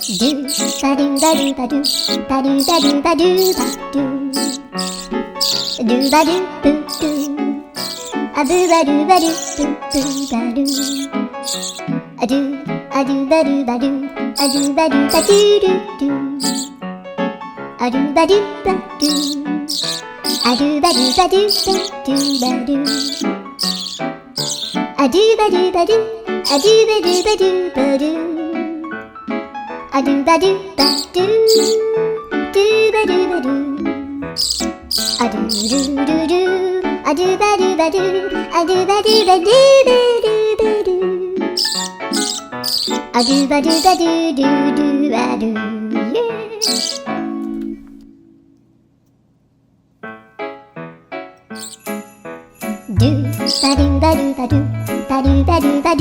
ba do ba do ba do ba do ba do ba do ba do boo doo a boo ba do ba do boo boo ba do a do ba do ba do a do ba do ba do do do a do ba do ba do a do ba do ba do do ba do a do ba do ba do a do ba do ba do ba do a do ba do ba do do ba do ba do a do do do do a do ba do ba do a do ba do ba do ba do ba do a do ba do ba do do do ba do yeah. Do ba do ba do ba do ba do ba do ba